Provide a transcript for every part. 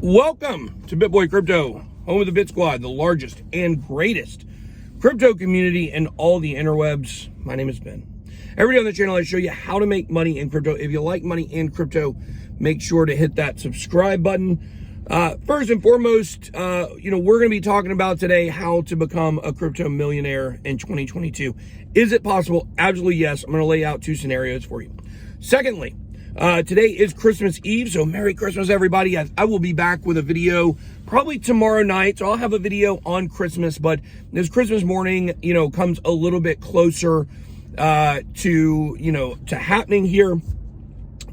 Welcome to BitBoy Crypto, home of the BitSquad, the largest and greatest crypto community in all the interwebs. My name is Ben. Every day on the channel, I show you how to make money in crypto. If you like money in crypto, make sure to hit that subscribe button. First and foremost, we're going to be talking about today how to become a crypto millionaire in 2022. Is it possible? Absolutely yes. I'm going to lay out two scenarios for you. Secondly, today is Christmas Eve, so Merry Christmas, everybody. I will be back with a video probably tomorrow night, so I'll have a video on Christmas, but this Christmas morning, comes a little bit closer to happening here.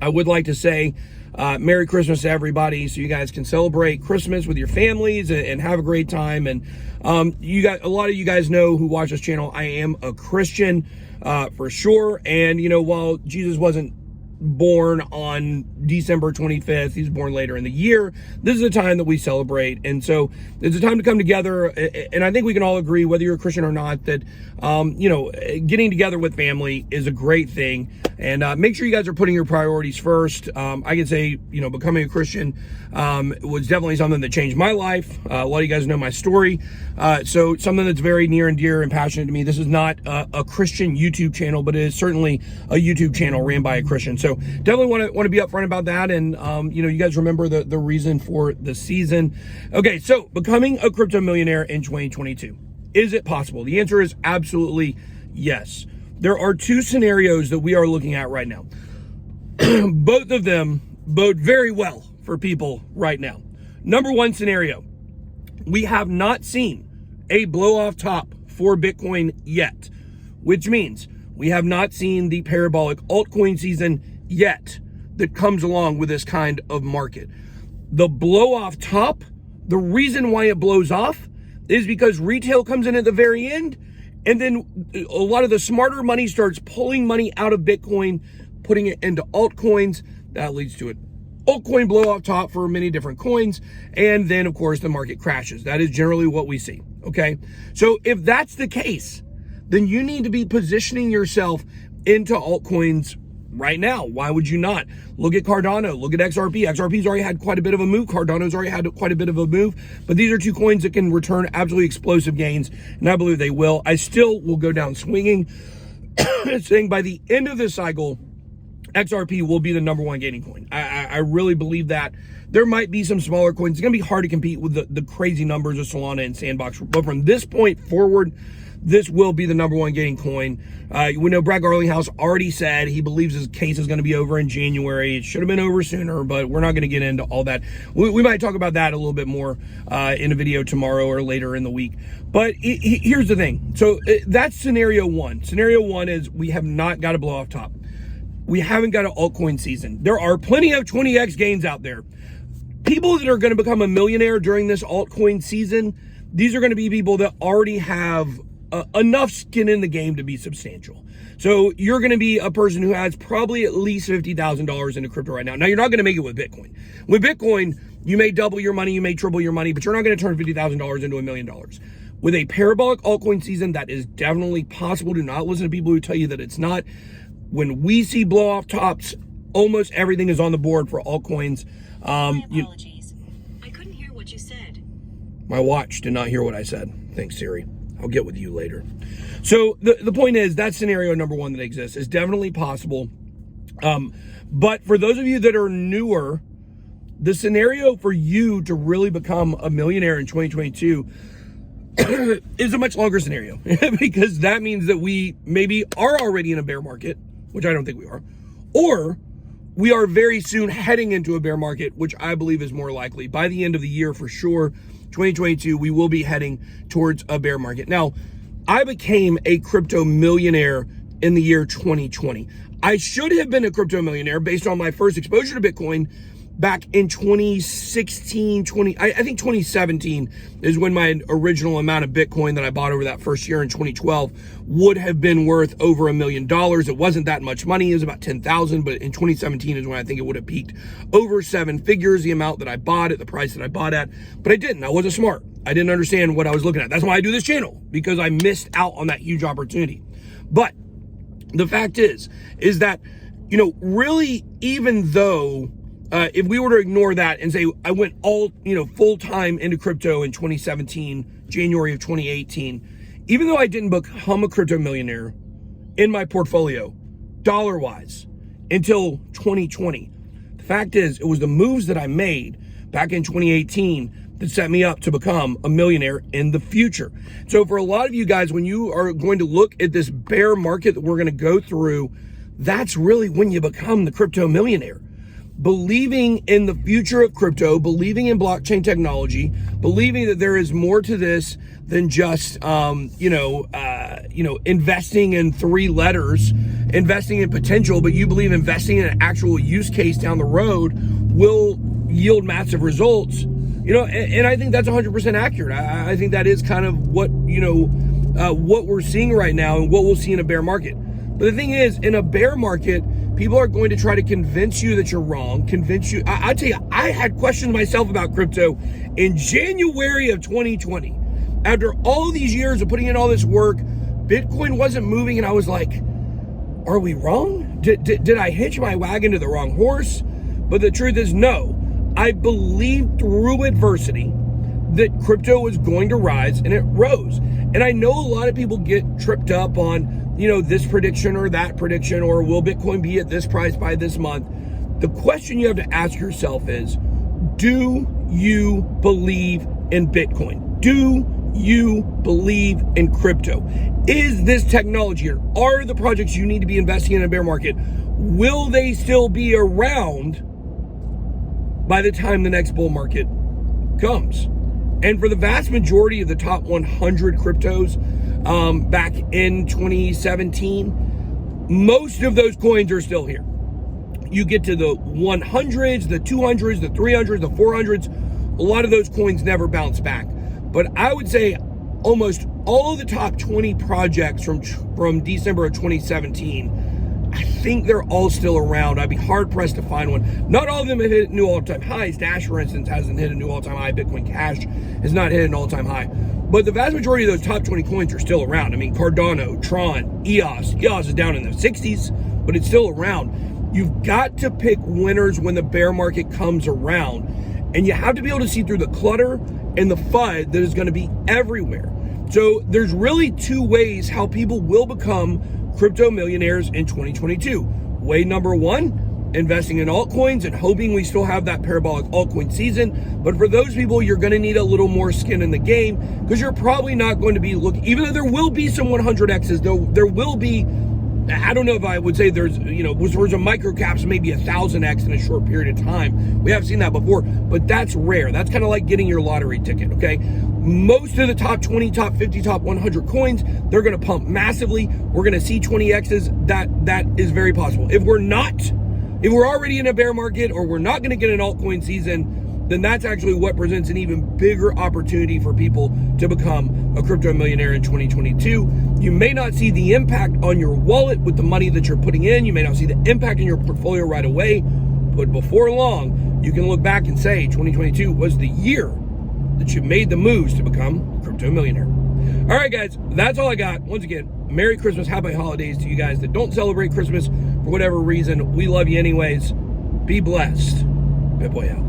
I would like to say Merry Christmas to everybody, so you guys can celebrate Christmas with your families and have a great time. And a lot of you guys know who watch this channel, I am a Christian for sure. And while Jesus wasn't born on December 25th, he's born later in the year, this is a time that we celebrate. And so it's a time to come together, and I think we can all agree, whether you're a Christian or not, that getting together with family is a great thing. And make sure you guys are putting your priorities first. I can say, becoming a Christian was definitely something that changed my life. A lot of you guys know my story. So something that's very near and dear and passionate to me. This is not a Christian YouTube channel, but it is certainly a YouTube channel ran by a Christian. So definitely want to be upfront about that. And, you guys remember the reason for the season. Okay, so becoming a crypto millionaire in 2022. Is it possible? The answer is absolutely yes. There are two scenarios that we are looking at right now. Both of them bode very well for people right now. Number one scenario, we have not seen a blow off top for Bitcoin yet, which means we have not seen the parabolic altcoin season yet that comes along with this kind of market. The blow off top, the reason why it blows off is because retail comes in at the very end, and then a lot of the smarter money starts pulling money out of Bitcoin, putting it into altcoins. That leads to an altcoin blow off top for many different coins. And then, of course, the market crashes. That is generally what we see. Okay. So if that's the case, then you need to be positioning yourself into altcoins right now. Why would you not? Look at Cardano, look at XRP. XRP's already had quite a bit of a move. Cardano's already had quite a bit of a move, but these are two coins that can return absolutely explosive gains, and I believe they will. I still will go down swinging, saying by the end of this cycle, XRP will be the number one gaining coin. I really believe that. There might be some smaller coins. It's going to be hard to compete with the crazy numbers of Solana and Sandbox, but from this point forward, this will be the number one gaining coin. We know Brad Garlinghouse already said he believes his case is going to be over in January. It should have been over sooner, but we're not going to get into all that. We might talk about that a little bit more in a video tomorrow or later in the week. But here's the thing. So that's scenario one. Scenario one is we have not got a blow off top. We haven't got an altcoin season. There are plenty of 20x gains out there. People that are going to become a millionaire during this altcoin season, these are going to be people that already have enough skin in the game to be substantial. So you're going to be a person who has probably at least $50,000 into crypto right now. Now, you're not going to make it with Bitcoin. With Bitcoin, you may double your money, you may triple your money, but you're not going to turn $50,000 into $1 million. With a parabolic altcoin season, that is definitely possible. Do not listen to people who tell you that it's not. When we see blow off tops, almost everything is on the board for altcoins. My apologies. I couldn't hear what you said. My watch did not hear what I said. Thanks, Siri. I'll get with you later. So the point is, that scenario number one that exists is definitely possible. But for those of you that are newer, the scenario for you to really become a millionaire in 2022 is a much longer scenario, because that means that we maybe are already in a bear market, which I don't think we are, or we are very soon heading into a bear market, which I believe is more likely. By the end of the year, for sure, 2022, we will be heading towards a bear market. Now, I became a crypto millionaire in the year 2020. I should have been a crypto millionaire based on my first exposure to Bitcoin back in 2016, I think 2017 is when my original amount of Bitcoin that I bought over that first year in 2012 would have been worth over $1 million. It wasn't that much money. It was about 10,000, but in 2017 is when I think it would have peaked over seven figures, the amount that I bought at, the price that I bought at. But I didn't. I wasn't smart. I didn't understand what I was looking at. That's why I do this channel, because I missed out on that huge opportunity. But the fact is that, really, even though if we were to ignore that and say I went all, full time into crypto in 2017, January of 2018, even though I didn't become a crypto millionaire in my portfolio, dollar wise, until 2020, the fact is, it was the moves that I made back in 2018 that set me up to become a millionaire in the future. So for a lot of you guys, when you are going to look at this bear market that we're going to go through, that's really when you become the crypto millionaire. Believing in the future of crypto, believing in blockchain technology, believing that there is more to this than just, investing in 3 letters, investing in potential, but you believe investing in an actual use case down the road will yield massive results. And I think that's 100% accurate. I think that is kind of what we're seeing right now and what we'll see in a bear market. But the thing is, in a bear market, people are going to try to convince you that you're wrong, convince you. I tell you, I had questions myself about crypto in January of 2020. After all these years of putting in all this work, Bitcoin wasn't moving, and I was like, are we wrong? Did I hitch my wagon to the wrong horse? But the truth is, no. I believed through adversity that crypto was going to rise, and it rose. And I know a lot of people get tripped up on, this prediction or that prediction, or will Bitcoin be at this price by this month? The question you have to ask yourself is, do you believe in Bitcoin? Do you believe in crypto? Is this technology, or are the projects you need to be investing in a bear market, will they still be around by the time the next bull market comes? And for the vast majority of the top 100 cryptos back in 2017, most of those coins are still here. You get to the 100s, the 200s, the 300s, the 400s, a lot of those coins never bounce back. But I would say almost all of the top 20 projects from December of 2017, I think they're all still around. I'd be hard pressed to find one. Not all of them have hit new all-time highs. Dash, for instance, hasn't hit a new all-time high. Bitcoin Cash has not hit an all-time high. But the vast majority of those top 20 coins are still around. I mean, Cardano, Tron, EOS. EOS is down in the 60s, but it's still around. You've got to pick winners when the bear market comes around. And you have to be able to see through the clutter and the FUD that is going to be everywhere. So there's really 2 ways how people will become crypto millionaires in 2022. Way number 1, investing in altcoins and hoping we still have that parabolic altcoin season. But for those people, you're going to need a little more skin in the game, because you're probably not going to be looking, even though there will be some 100Xs, though there will be, I don't know if I would say there's a micro caps, maybe 1,000X in a short period of time. We have seen that before, but that's rare. That's kind of like getting your lottery ticket, okay? Most of the top 20, top 50, top 100 coins, they're going to pump massively. We're going to see 20Xs. That is very possible. If we're already in a bear market, or we're not going to get an altcoin season, then that's actually what presents an even bigger opportunity for people to become a crypto millionaire in 2022. You may not see the impact on your wallet with the money that you're putting in. You may not see the impact in your portfolio right away, but before long, you can look back and say 2022 was the year that you made the moves to become a crypto millionaire. All right, guys, that's all I got. Once again, Merry Christmas, Happy Holidays to you guys that don't celebrate Christmas for whatever reason. We love you anyways. Be blessed. BitBoy out.